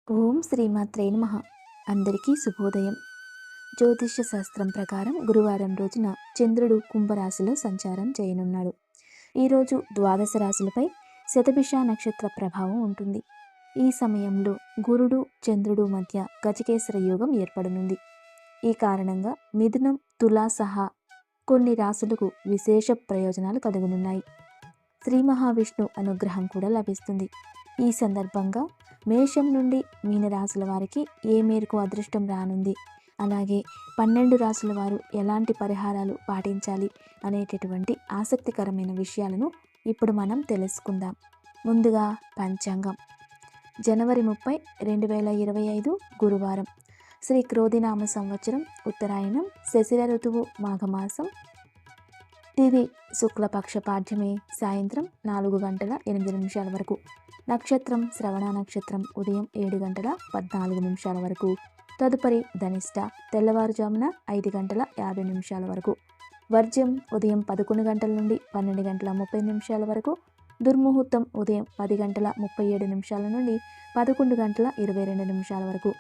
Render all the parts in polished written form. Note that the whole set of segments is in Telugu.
ఓం శ్రీమాత్రే నమః. అందరికీ శుభోదయం. జ్యోతిష్య శాస్త్రం ప్రకారం గురువారం రోజున చంద్రుడు కుంభరాశిలో సంచారం చేయనున్నాడు. ఈరోజు ద్వాదశ రాశులపై శతభిష నక్షత్ర ప్రభావం ఉంటుంది. ఈ సమయంలో గురుడు చంద్రుడు మధ్య గజకేసర యోగం ఏర్పడనుంది. ఈ కారణంగా మిథునం, తులా సహా కొన్ని రాశులకు విశేష ప్రయోజనాలు కలుగనున్నాయి. శ్రీ మహావిష్ణు అనుగ్రహం కూడా లభిస్తుంది. ఈ సందర్భంగా మేషం నుండి మీనరాశుల వారికి ఏ మేరకు అదృష్టం రానుంది, అలాగే 12 రాశుల వారు ఎలాంటి పరిహారాలు పాటించాలి అనేటటువంటి ఆసక్తికరమైన విషయాలను ఇప్పుడు మనం తెలుసుకుందాం. ముందుగా పంచాంగం. జనవరి 30, 2025 గురువారం. శ్రీ క్రోధినామ సంవత్సరం ఉత్తరాయణం, శశిర ఋతువు మాఘమాసం, తిథి శుక్లపక్ష పాడ్యమి సాయంత్రం 4 గంటల 8 నిమిషాల వరకు. నక్షత్రం శ్రవణ నక్షత్రం ఉదయం 7 గంటల 14 నిమిషాల వరకు. తదుపరి ధనిష్ట తెల్లవారుజామున 5 గంటల 50 నిమిషాల వరకు. వర్జ్యం ఉదయం 11 గంటల నుండి 12 గంటల 30 నిమిషాల వరకు. దుర్ముహూర్తం ఉదయం 10 గంటల 37 నిమిషాల నుండి 11 గంటల 22 నిమిషాల వరకు.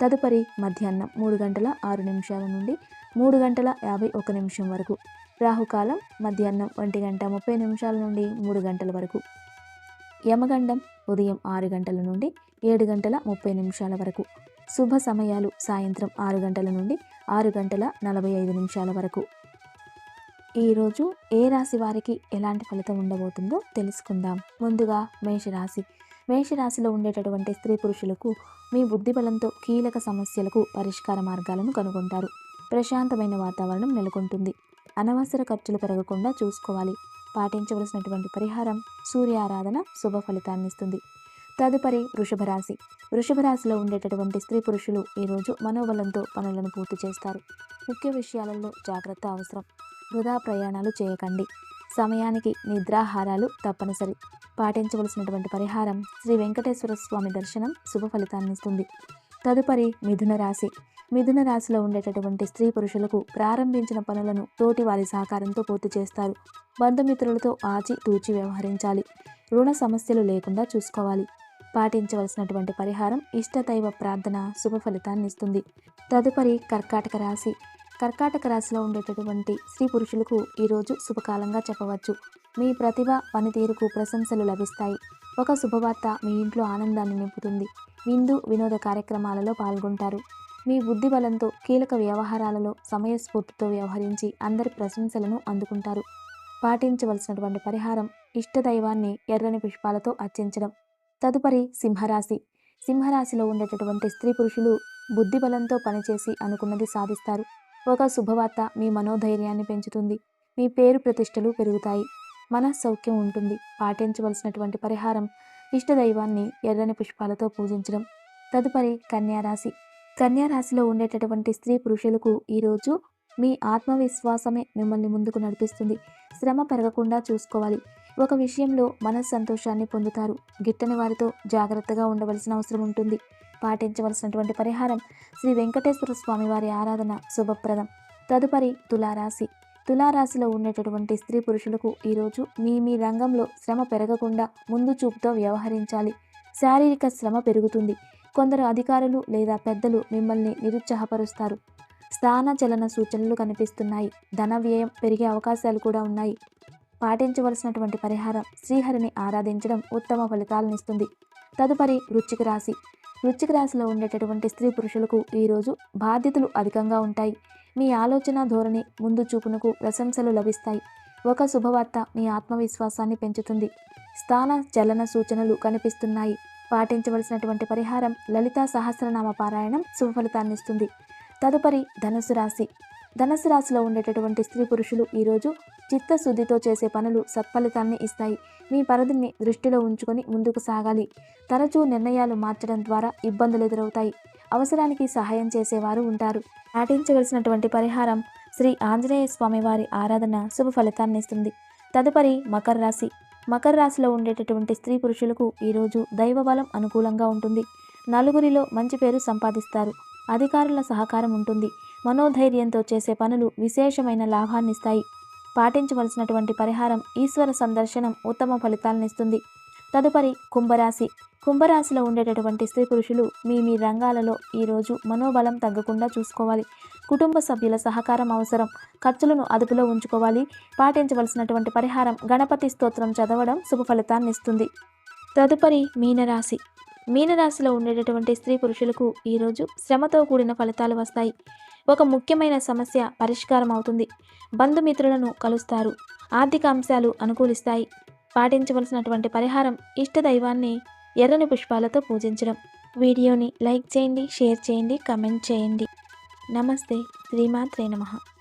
తదుపరి మధ్యాహ్నం 3 గంటల 6 నిమిషాల నుండి 3 గంటల 51 నిమిషం వరకు. రాహుకాలం మధ్యాహ్నం 1 గంట 30 నిమిషాల నుండి 3 గంటల వరకు. యమగండం ఉదయం 6 గంటల నుండి 7 గంటల 30 నిమిషాల వరకు. శుభ సమయాలు సాయంత్రం 6 గంటల నుండి 6 గంటల 45 నిమిషాల వరకు. ఈరోజు ఏ రాశి వారికి ఎలాంటి ఫలితం ఉండబోతుందో తెలుసుకుందాం. ముందుగా మేషరాశి. మేషరాశిలో ఉండేటటువంటి స్త్రీ పురుషులకు మీ బుద్ధి బలంతో కీలక సమస్యలకు పరిష్కార మార్గాలను కనుగొంటారు. ప్రశాంతమైన వాతావరణం నెలకొంటుంది. అనవసర ఖర్చులు పెరగకుండా చూసుకోవాలి. పాటించవలసినటువంటి పరిహారం సూర్య ఆరాధన శుభ ఫలితాన్నిస్తుంది. తదుపరి వృషభ రాశి. వృషభ రాశిలో ఉండేటటువంటి స్త్రీ పురుషులు ఈరోజు మనోబలంతో పనులను పూర్తి చేస్తారు. ముఖ్య విషయాలలో జాగ్రత్త అవసరం. వృధా ప్రయాణాలు చేయకండి. సమయానికి నిద్రాహారాలు తప్పనిసరి. పాటించవలసినటువంటి పరిహారం శ్రీ వెంకటేశ్వర స్వామి దర్శనం శుభ ఫలితాన్నిస్తుంది. తదుపరి మిథున రాశి. మిథున రాశిలో ఉండేటటువంటి స్త్రీ పురుషులకు ప్రారంభించిన పనులను తోటి వారి సహకారంతో పూర్తి చేస్తారు. బంధుమిత్రులతో ఆచి తూచి వ్యవహరించాలి. రుణ సమస్యలు లేకుండా చూసుకోవాలి. పాటించవలసినటువంటి పరిహారం ఇష్టదైవ ప్రార్థన శుభ ఫలితాన్ని ఇస్తుంది. తదుపరి కర్కాటక రాశి. కర్కాటక రాశిలో ఉండేటటువంటి స్త్రీ పురుషులకు ఈరోజు శుభకాలంగా చెప్పవచ్చు. మీ ప్రతిభ పనితీరుకు ప్రశంసలు లభిస్తాయి. ఒక శుభవార్త మీ ఇంట్లో ఆనందాన్ని నింపుతుంది. విందు వినోద కార్యక్రమాలలో పాల్గొంటారు. మీ బుద్ధి బలంతో కీలక వ్యవహారాలలో సమయస్ఫూర్తితో వ్యవహరించి అందరి ప్రశంసలను అందుకుంటారు. పాటించవలసినటువంటి పరిహారం ఇష్టదైవాన్ని ఎర్రని పుష్పాలతో అర్చించడం. తదుపరి సింహరాశి. సింహరాశిలో ఉండేటటువంటి స్త్రీ పురుషులు బుద్ధి బలంతో పనిచేసి అనుకున్నది సాధిస్తారు. ఒక శుభవార్త మీ మనోధైర్యాన్ని పెంచుతుంది. మీ పేరు ప్రతిష్టలు పెరుగుతాయి. మనస్సౌఖ్యం ఉంటుంది. పాటించవలసినటువంటి పరిహారం ఇష్టదైవాన్ని ఎర్రని పుష్పాలతో పూజించడం. తదుపరి కన్యారాశి. కన్యారాశిలో ఉండేటటువంటి స్త్రీ పురుషులకు ఈరోజు మీ ఆత్మవిశ్వాసమే మిమ్మల్ని ముందుకు నడిపిస్తుంది. శ్రమ పెరగకుండా చూసుకోవాలి. ఒక విషయంలో మనస్సంతోషాన్ని పొందుతారు. గిట్టని వారితో జాగ్రత్తగా ఉండవలసిన అవసరం ఉంటుంది. పాటించవలసినటువంటి పరిహారం శ్రీ వెంకటేశ్వర స్వామి వారి ఆరాధన శుభప్రదం. తదుపరి తులారాశి. తులారాశిలో ఉండేటటువంటి స్త్రీ పురుషులకు ఈరోజు మీ రంగంలో శ్రమ పెరగకుండా ముందు చూపుతో వ్యవహరించాలి. శారీరక శ్రమ పెరుగుతుంది. కొందరు అధికారులు లేదా పెద్దలు మిమ్మల్ని నిరుత్సాహపరుస్తారు. స్థాన చలన సూచనలు కనిపిస్తున్నాయి. ధన వ్యయం పెరిగే అవకాశాలు కూడా ఉన్నాయి. పాటించవలసినటువంటి పరిహారం శ్రీహరిని ఆరాధించడం ఉత్తమ ఫలితాలనిస్తుంది. తదుపరి వృశ్చిక రాశి. వృశ్చిక రాశిలో ఉండేటటువంటి స్త్రీ పురుషులకు ఈరోజు బాధ్యతలు అధికంగా ఉంటాయి. మీ ఆలోచన ధోరణి ముందు చూపునకు ప్రశంసలు లభిస్తాయి. ఒక శుభవార్త మీ ఆత్మవిశ్వాసాన్ని పెంచుతుంది. స్థాన చలన సూచనలు కనిపిస్తున్నాయి. పాటించవలసినటువంటి పరిహారం లలితా సహస్రనామ పారాయణం శుభ ఫలితాన్నిస్తుంది. తదుపరి ధనుసు రాశి. ధనుసు రాశిలో ఉండేటటువంటి స్త్రీ పురుషులు ఈరోజు చిత్తశుద్ధితో చేసే పనులు సత్ఫలితాన్ని ఇస్తాయి. మీ పరిధిని దృష్టిలో ఉంచుకొని ముందుకు సాగాలి. తరచూ నిర్ణయాలు మార్చడం ద్వారా ఇబ్బందులు ఎదురవుతాయి. అవసరానికి సహాయం చేసేవారు ఉంటారు. పాటించవలసినటువంటి పరిహారం శ్రీ ఆంజనేయ స్వామి వారి ఆరాధన శుభ ఫలితాన్నిస్తుంది. తదుపరి మకర రాశి. మకర రాశిలో ఉండేటటువంటి స్త్రీ పురుషులకు ఈరోజు దైవబలం అనుకూలంగా ఉంటుంది. నలుగురిలో మంచి పేరు సంపాదిస్తారు. అధికారుల సహకారం ఉంటుంది. మనోధైర్యంతో చేసే పనులు విశేషమైన లాభాన్నిస్తాయి. పాటించవలసినటువంటి పరిహారం ఈశ్వర సందర్శనం ఉత్తమ ఫలితాలనిస్తుంది. తదుపరి కుంభరాశి. కుంభరాశిలో ఉండేటటువంటి స్త్రీ పురుషులు మీ రంగాలలో ఈరోజు మనోబలం తగ్గకుండా చూసుకోవాలి. కుటుంబ సభ్యుల సహకారం అవసరం. ఖర్చులను అదుపులో ఉంచుకోవాలి. పాటించవలసినటువంటి పరిహారం గణపతి స్తోత్రం చదవడం శుభ ఫలితాన్ని ఇస్తుంది. తదుపరి మీనరాశి. మీనరాశిలో ఉండేటటువంటి స్త్రీ పురుషులకు ఈరోజు శ్రమతో కూడిన ఫలితాలు వస్తాయి. ఒక ముఖ్యమైన సమస్య పరిష్కారం అవుతుంది. బంధుమిత్రులను కలుస్తారు. ఆర్థిక అంశాలు అనుకూలిస్తాయి. పాటించవలసినటువంటి పరిహారం ఇష్టదైవాన్ని ఎర్రని పుష్పాలతో పూజించడం. వీడియోని లైక్ చేయండి, షేర్ చేయండి, కమెంట్ చేయండి. నమస్తే. శ్రీమాత్రే నమః.